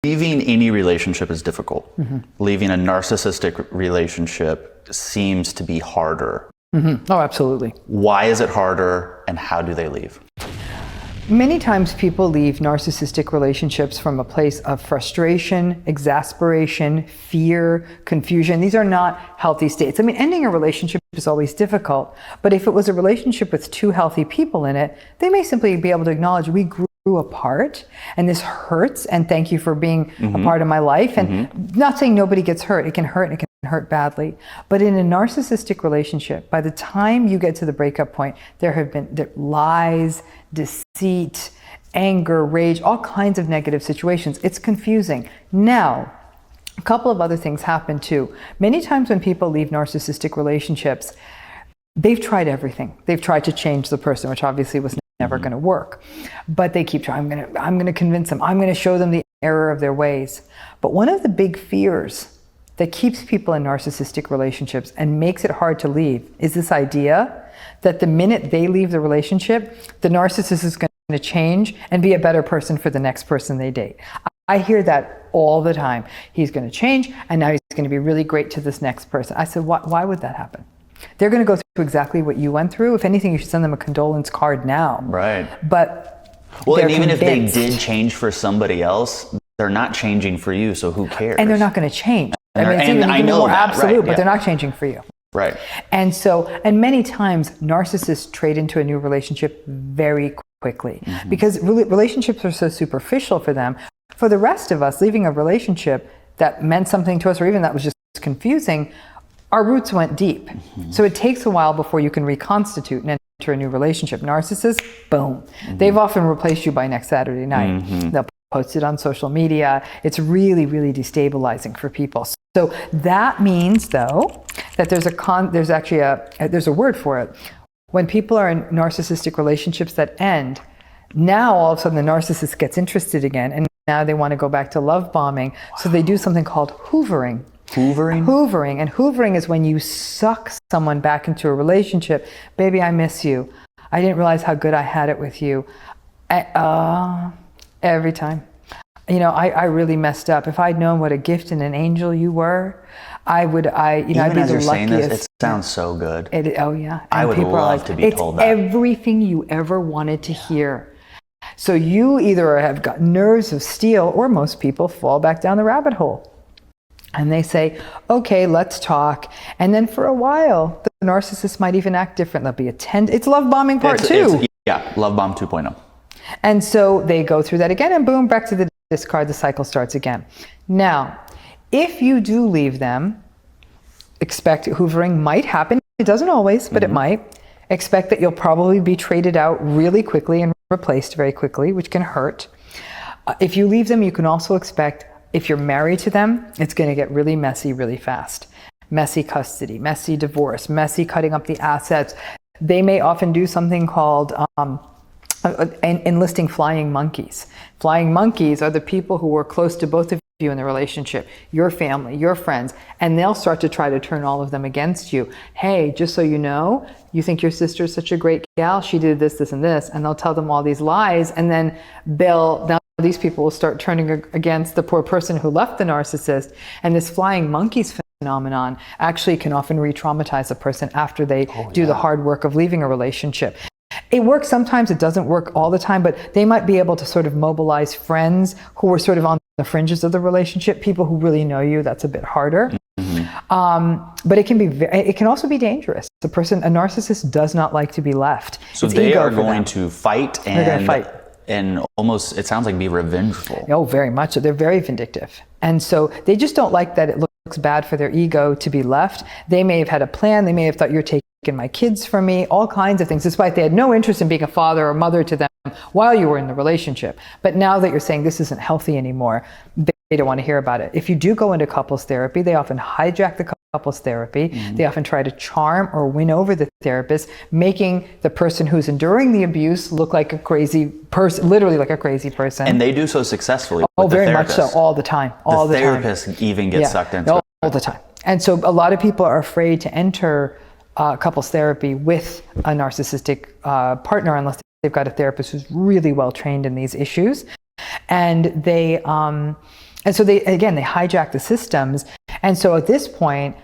Leaving any relationship is difficult. Leaving a narcissistic relationship seems to be harder. Oh, absolutely. Why is it harder, and how do they leave? Many times people leave narcissistic relationships from a place of frustration, exasperation, fear, confusion. These are not healthy states. I mean, ending a relationship is always difficult, but if it was a relationship with two healthy people in it, they may simply be able to acknowledge, we grew apart and this hurts, and thank you for being a part of my life. And not saying nobody gets hurt. It can hurt, and it can hurt badly. But in a narcissistic relationship, by the time you get to the breakup point, there have been lies, deceit, anger, rage, all kinds of negative situations. It's confusing. Now, a couple of other things happen too. Many times when people leave narcissistic relationships, they've tried everything. They've tried to change the person, which obviously was never going to work. But they keep trying. I'm going to convince them. I'm going to show them the error of their ways. But one of the big fears that keeps people in narcissistic relationships and makes it hard to leave is this idea that the minute they leave the relationship, the narcissist is going to change and be a better person for the next person they date. I hear that all the time. He's going to change, and now he's going to be really great to this next person. I said, why would that happen? They're going to go through exactly what you went through. If anything, you should send them a condolence card now. Right. But and even if they did change for somebody else, they're not changing for you, so who cares? And they're not going to change. And I mean, it's even I know more that, absolute, right, but they're not changing for you. Right. And so, and many times narcissists trade into a new relationship very quickly because relationships are so superficial for them. For the rest of us, leaving a relationship that meant something to us, or even that was just confusing, our roots went deep. So it takes a while before you can reconstitute and enter a new relationship. Narcissists, boom. They've often replaced you by next Saturday night. They'll post it on social media. It's really, really destabilizing for people. So that means, though, that there's a word for it. When people are in narcissistic relationships that end, now all of a sudden the narcissist gets interested again, and now they want to go back to love bombing. So they do something called hoovering. Hoovering. And hoovering is when you suck someone back into a relationship. Baby, I miss you. I didn't realize how good I had it with you. Every time. I really messed up. If I'd known what a gift and an angel you were, I'd be the luckiest. Saying this, it sounds so good. Oh yeah. I would love to be told that. It's everything you ever wanted to hear. So you either have got nerves of steel, or most people fall back down the rabbit hole. And they say, okay, let's talk. And then for a while, the narcissist might even act different. There'll be it's love bombing part 2. Yeah, love bomb 2.0. And so they go through that again, and boom, back to the discard, the cycle starts again. Now, if you do leave them, expect hoovering might happen. It doesn't always, but it might. Expect that you'll probably be traded out really quickly and replaced very quickly, which can hurt. If you leave them, you can also expect, if you're married to them, it's going to get really messy really fast. Messy custody, messy divorce, messy cutting up the assets. They may often do something called enlisting flying monkeys. Flying monkeys are the people who were close to both of you in the relationship, your family, your friends, and they'll start to try to turn all of them against you. Hey, just so you know, you think your sister's such a great gal, she did this, this, and this, and they'll tell them all these lies, and then now these people will start turning against the poor person who left the narcissist. And this flying monkeys phenomenon actually can often re-traumatize a person after they do the hard work of leaving a relationship. It works sometimes, it doesn't work all the time, but they might be able to sort of mobilize friends who were sort of on the fringes of the relationship, people who really know you. That's a bit harder. But it can also be dangerous. A narcissist does not like to be left. So they are going to fight, and almost, it sounds like, be revengeful. Oh, very much. They're very vindictive. And so they just don't like that it looks bad for their ego to be left. They may have had a plan. They may have thought, you're taking my kids from me, all kinds of things, despite they had no interest in being a father or mother to them while you were in the relationship. But now that you're saying this isn't healthy anymore, they don't want to hear about it. If you do go into couples therapy, they often hijack the couples therapy. They often try to charm or win over the therapist, making the person who's enduring the abuse look like a crazy person, literally like a crazy person. And they do so successfully. Very much so, all the time. The therapist even gets sucked into it. All the time. And so a lot of people are afraid to enter couples therapy with a narcissistic partner unless they've got a therapist who's really well trained in these issues. And they And so they hijack the systems. And so at this point,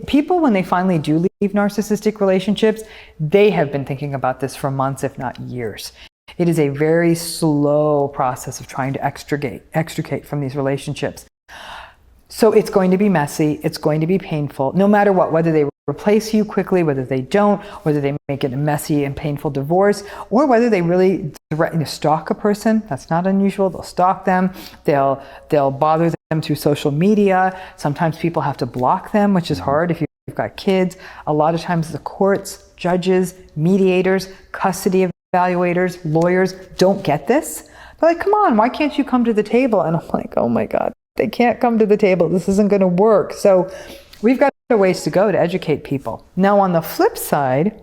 people, when they finally do leave narcissistic relationships, they have been thinking about this for months, if not years. It is a very slow process of trying to extricate from these relationships. So it's going to be messy. It's going to be painful, no matter what, whether they replace you quickly, whether they don't, whether they make it a messy and painful divorce, or whether they really threaten to stalk a person. That's not unusual. They'll stalk them. They'll bother them through social media. Sometimes people have to block them, which is hard if you've got kids. A lot of times the courts, judges, mediators, custody evaluators, lawyers don't get this. They're like, come on, why can't you come to the table? And I'm like, oh my God, they can't come to the table. This isn't going to work. So we've got a ways to go to educate people. Now, on the flip side,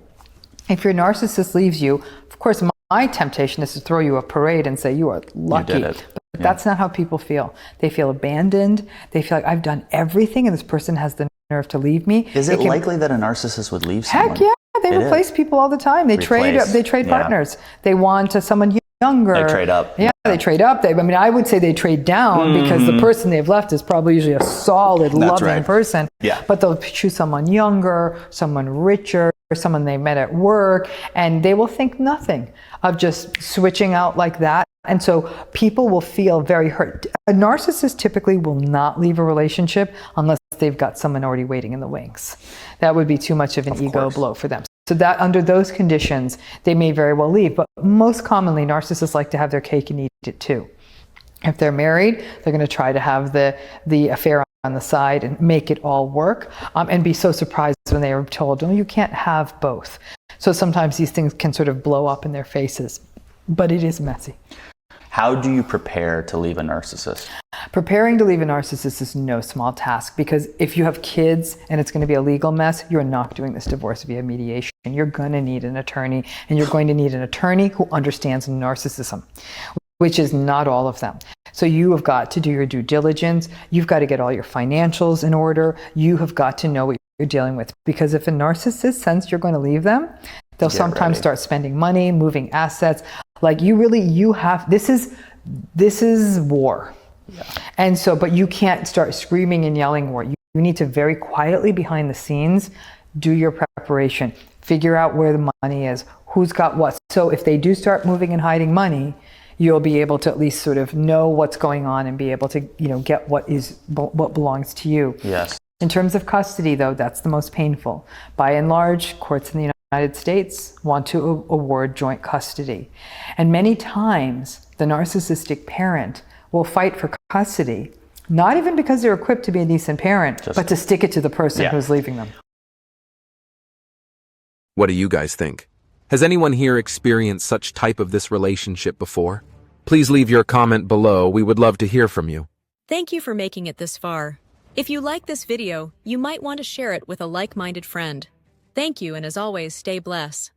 if your narcissist leaves you, of course, my temptation is to throw you a parade and say, you are lucky. You did it. But that's not how people feel. They feel abandoned. They feel like, I've done everything and this person has the nerve to leave me. Is it likely that a narcissist would leave someone? Heck yeah. They replace people all the time. They trade partners. They want someone younger. They trade up. Yeah, they trade up. I would say they trade down because the person they've left is probably usually a solid, loving person. Yeah. But they'll choose someone younger, someone richer, someone they met at work, and they will think nothing of just switching out like that. And so people will feel very hurt. A narcissist typically will not leave a relationship unless they've got someone already waiting in the wings. That would be too much of an ego blow for them. So that under those conditions, they may very well leave. But most commonly, narcissists like to have their cake and eat it too. If they're married, they're going to try to have the affair on the side and make it all work, and be so surprised when they are told, oh, you can't have both. So sometimes these things can sort of blow up in their faces, but it is messy. How do you prepare to leave a narcissist? Preparing to leave a narcissist is no small task, because if you have kids and it's going to be a legal mess, you're not doing this divorce via mediation. You're going to need an attorney, and you're going to need an attorney who understands narcissism, which is not all of them. So you have got to do your due diligence. You've got to get all your financials in order. You have got to know what you're dealing with, because if a narcissist senses you're going to leave them, they'll sometimes start spending money, moving assets. Like this is war. Yeah. And so, but you can't start screaming and yelling war. You need to very quietly behind the scenes do your preparation, figure out where the money is, who's got what. So if they do start moving and hiding money, you'll be able to at least sort of know what's going on and be able to, get what belongs to you. Yes. In terms of custody, though, that's the most painful. By and large, courts in the United States want to award joint custody. And many times, the narcissistic parent will fight for custody, not even because they're equipped to be a decent parent, but to stick it to the person who's leaving them. What do you guys think? Has anyone here experienced such type of this relationship before? Please leave your comment below. We would love to hear from you. Thank you for making it this far. If you like this video, you might want to share it with a like-minded friend. Thank you, and as always, stay blessed.